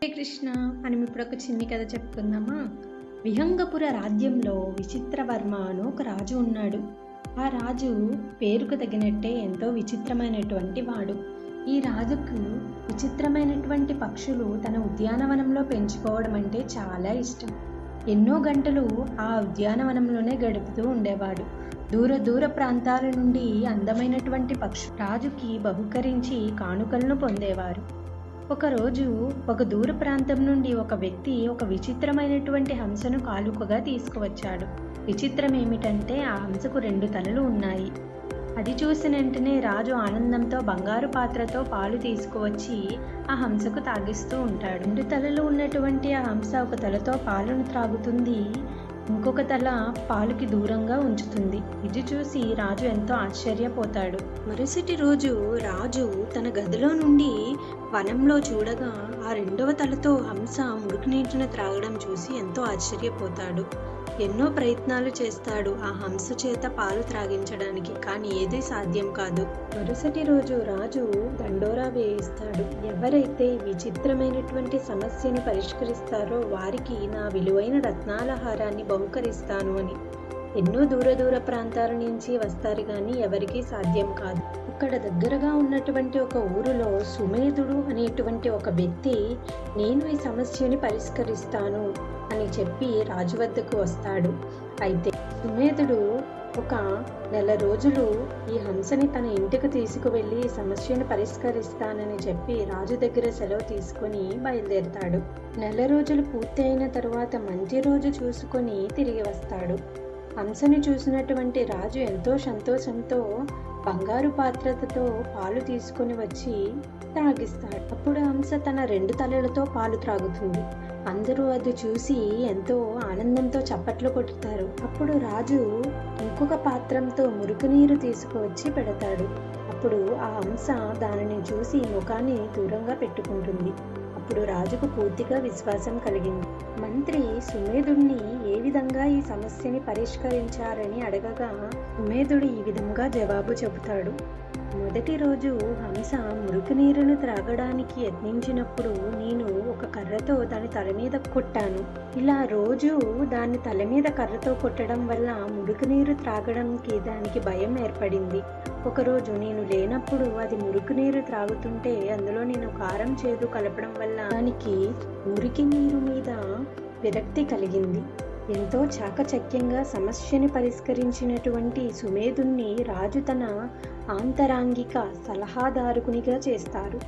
హరే కృష్ణ. మనం ఇప్పుడు ఒక చిన్ని కథ చెప్పుకుందామా. విహంగపుర రాజ్యంలో విచిత్రవర్మ అని ఒక రాజు ఉన్నాడు. ఆ రాజు పేరుకు తగినట్టే ఎంతో విచిత్రమైనటువంటి వాడు. ఈ రాజుకు విచిత్రమైనటువంటి పక్షులు తన ఉద్యానవనంలో పెంచుకోవడం అంటే చాలా ఇష్టం. ఎన్నో గంటలు ఆ ఉద్యానవనంలోనే గడుపుతూ ఉండేవాడు. దూర దూర ప్రాంతాల నుండి అందమైనటువంటి పక్షులు రాజుకి బహుకరించి కానుకలను పొందేవారు. ఒకరోజు ఒక దూర ప్రాంతం నుండి ఒక వ్యక్తి ఒక విచిత్రమైనటువంటి హంసను కానుకగా తీసుకువచ్చాడు. విచిత్రం ఏమిటంటే ఆ హంసకు 2 తలలు ఉన్నాయి. అది చూసిన వెంటనే రాజు ఆనందంతో బంగారు పాత్రతో పాలు తీసుకువచ్చి ఆ హంసకు తాగిస్తూ ఉంటాడు. 2 తలలు ఉన్నటువంటి ఆ హంస ఒక తలతో పాలను త్రాగుతుంది, ఇంకొక తల పాలుకి దూరంగా ఉంచుతుంది. ఇది చూసి రాజు ఎంతో ఆశ్చర్యపోతాడు. మరుసటి రోజు రాజు తన గదిలో నుండి వనంలో చూడగా ఆ 2వ తలతో హంస మురుగునీటిని త్రాగడం చూసి ఎంతో ఆశ్చర్యపోతాడు. ఎన్నో ప్రయత్నాలు చేస్తాడు ఆ హంస చేత పాలు త్రాగించడానికి, కానీ ఏదీ సాధ్యం కాదు. మరుసటి రోజు రాజు దండోరా వేయిస్తాడు. ఎవరైతే విచిత్రమైనటువంటి సమస్యని పరిష్కరిస్తారో వారికి నా విలువైన రత్నాల హారాన్ని బహుకరిస్తాను అని. ఎన్నో దూర ప్రాంతాల నుంచి వస్తారు కానీ ఎవరికీ సాధ్యం కాదు. ఇక్కడ దగ్గరగా ఉన్నటువంటి ఒక ఊరిలో సుమేధుడు అనేటువంటి ఒక వ్యక్తి నేను ఈ సమస్యని పరిష్కరిస్తాను అని చెప్పి రాజు వద్దకు వస్తాడు. అయితే సుమేధుడు ఒక నెల రోజులు ఈ హంసని తన ఇంటికి తీసుకువెళ్ళి సమస్యను పరిష్కరిస్తానని చెప్పి రాజు దగ్గర సెలవు తీసుకొని బయలుదేరుతాడు. నెల రోజులు పూర్తి అయిన తరువాత మంచి రోజు చూసుకొని తిరిగి వస్తాడు. హంసని చూసినటువంటి రాజు ఎంతో సంతోషంతో బంగారు పాత్రతో పాలు తీసుకొని వచ్చి తాగిస్తాడు. అప్పుడు హంస తన 2 తలలతో పాలు త్రాగుతుంది. అందరూ అది చూసి ఎంతో ఆనందంతో చప్పట్లు కొట్టుతారు. అప్పుడు రాజు ఇంకొక పాత్రంతో మురుగునీరు తీసుకువచ్చి పెడతాడు. అప్పుడు ఆ హంస దానిని చూసి ముఖాన్ని దూరంగా పెట్టుకుంటుంది. అప్పుడు రాజుకు పూర్తిగా విశ్వాసం కలిగింది. మంత్రి సుమేధుడిని ఏ విధంగా ఈ సమస్యని పరిష్కరించారని అడగగా సుమేధుడు ఈ విధంగా జవాబు చెబుతాడు. మొదటి రోజు హంస మురుగునీరును త్రాగడానికి యత్నించినప్పుడు నేను ఒక కర్రతో దాని తల మీద కొట్టాను. ఇలా రోజు దాని తల మీద కర్రతో కొట్టడం వల్ల మురుగునీరు త్రాగడానికి దానికి భయం ఏర్పడింది. ఒకరోజు నేను లేనప్పుడు అది మురుగునీరు త్రాగుతుంటే అందులో నేను కారం చేదు కలపడం వల్ల దానికి మురికి నీరు మీద విరక్తి కలిగింది. ఎంతో చాకచక్యంగా సమస్యని పరిష్కరించినటువంటి సుమేధుణ్ణి రాజు తన ఆంతరాంగిక సలహాదారునిగా చేస్తారు.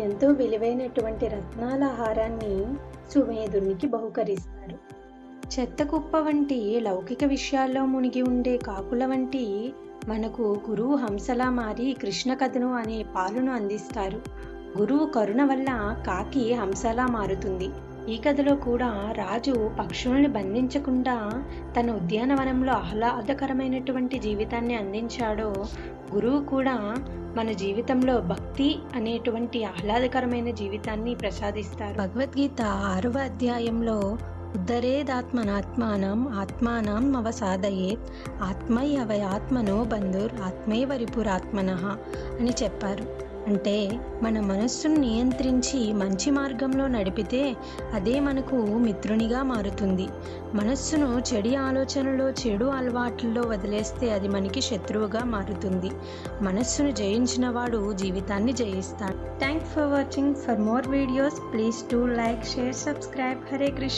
ఎంతో విలువైనటువంటి రత్నాల హారాన్ని సుమేధునికి బహుకరిస్తారు. చెత్త కుప్ప వంటి లౌకిక విషయాల్లో మునిగి ఉండే కాకుల వంటి మనకు గురువు హంసలా మారి కృష్ణ కథను అనే పాలును అందిస్తారు. గురువు కరుణ వల్ల కాకి హంసలా మారుతుంది. ఈ కథలో కూడా రాజు పక్షుల్ని బంధించకుండా తన ఉద్యానవనంలో ఆహ్లాదకరమైనటువంటి జీవితాన్ని అందించాడో, గురువు కూడా మన జీవితంలో భక్తి అనేటువంటి ఆహ్లాదకరమైన జీవితాన్ని ప్రసాదిస్తారు. భగవద్గీత 6వ అధ్యాయంలో ఉద్ధరేదాత్మనాత్మానం ఆత్మానం అవసాదయేత్ ఆత్మయ్యవయాత్మనో బంధుర్ ఆత్మైవరిపురాత్మనః అని చెప్పారు. అంటే మన మనస్సును నియంత్రించి మంచి మార్గంలో నడిపితే అదే మనకు మిత్రునిగా మారుతుంది. మనస్సును చెడు ఆలోచనలో చెడు అలవాట్లలో వదిలేస్తే అది మనకి శత్రువుగా మారుతుంది. మనస్సును జయించిన వాడు జీవితాన్ని జయిస్తాడు. Thanks for watching. For more videos please do like, share, subscribe. Hare Krishna.